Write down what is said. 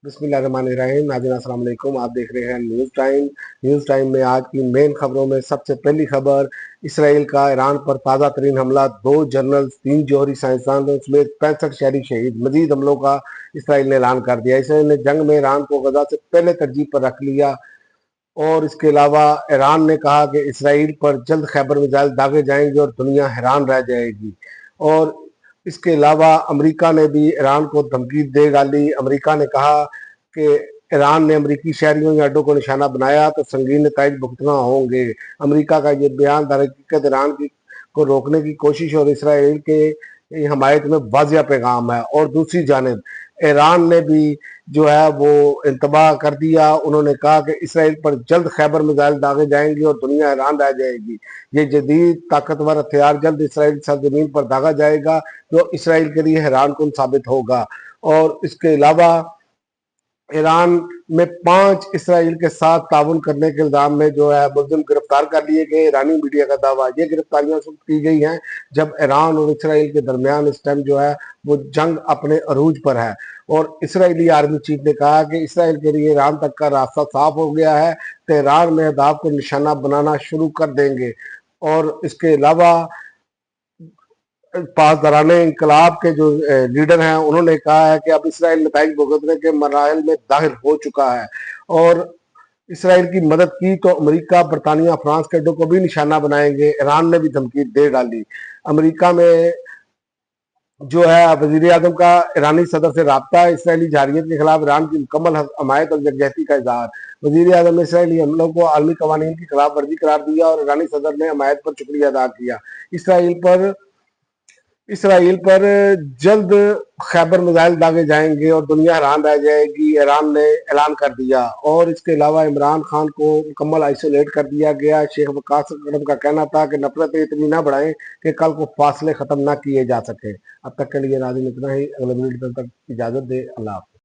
बिस्मिल्लाहिर्रहमानिर्रहीम। नाज़रीन अस्सलाम वालेकुम। आप देख रहे हैं न्यूज़ टाइम में आज की मेन खबरों में सबसे पहली खबर, इसराइल का ईरान पर ताज़ा तरीन हमला, 2 जनरल, 3 जौहरी साइंसदानों समेत 65 शहरी शहीद। मजीद हमलों का इसराइल ने ऐलान कर दिया। इसराइल ने जंग में ईरान को गजा से पहले तरजीह पर रख लिया। और इसके अलावा ईरान ने कहा कि इसराइल पर जल्द खैबर मिसाइल दागे जाएंगे और दुनिया हैरान रह जाएगी। और इसके अलावा अमेरिका ने भी ईरान को धमकी दे डाली। अमेरिका ने कहा कि ईरान ने अमेरिकी शहरियों या अड्डों को निशाना बनाया तो संगीन नताइज भुगतना होंगे। अमेरिका का ये बयान दरहकीकत ईरान को रोकने की कोशिश और इसराइल के हमायत में वाजिया पैगाम है। और दूसरी जानिब ईरान ने भी जो है वो इंतबाह कर दिया। उन्होंने कहा कि इसराइल पर जल्द खैबर मिसाइल दागे जाएंगे और दुनिया हैरान रह जाएगी। ये जदीद ताकतवर हथियार जल्द इसराइल सरजमीन पर दागा जाएगा जो इसराइल के लिए हैरान कुन साबित होगा। और इसके अलावा ईरान में 5 इसराइल के साथ ताउन करने के इल्जाम में जो है मुलजिम गिरफ्तार कर लिए गए। ईरानी मीडिया का दावा, ये गिरफ्तारियां उस वक्त की गई हैं जब ईरान और इसराइल के दरमियान इस टाइम जो है वो जंग अपने अरूज पर है। और इसराइली आर्मी चीफ ने कहा कि इसराइल के लिए ईरान तक का रास्ता साफ हो गया है, तेहरान में अहदाफ को निशाना बनाना शुरू कर देंगे। और इसके अलावा पासदारान इंकलाब के जो लीडर हैं उन्होंने कहा है कि अब इसराइल नताइज भुगतने के मराहल में दाखिल हो चुका है। और इसराइल की मदद की तो अमेरिका, बरतानिया, फ्रांस के अड्डों को भी निशाना बनाएंगे। ईरान ने भी धमकी दे डाली। अमेरिका में जो है वजीर आजम का ईरानी सदर से राब्ता, इसराइली जारहियत के खिलाफ ईरान की मुकम्मल हमायत और यकजहती का इजहार। वजीर आजम ने इसराइली हमलों को आलमी कवानीन की खिलाफ वर्जी करार दिया और ईरानी सदर ने हमायत पर शुक्रिया अदा किया। इसराइल पर जल्द खैबर मिसाइल दागे जाएंगे और दुनिया हैरान रह जाएगी, ईरान ने ऐलान कर दिया। और इसके अलावा इमरान खान को मुकम्मल आइसोलेट कर दिया गया। शेख वकास अकरम का कहना था कि नफरतें इतनी ना बढ़ाएं कि कल को फासले खत्म ना किए जा सके। अब तक के लिए नाज़रीन इतना ही। अगले वीडियो तक इजाजत दे। अल्लाह हाफ़िज़।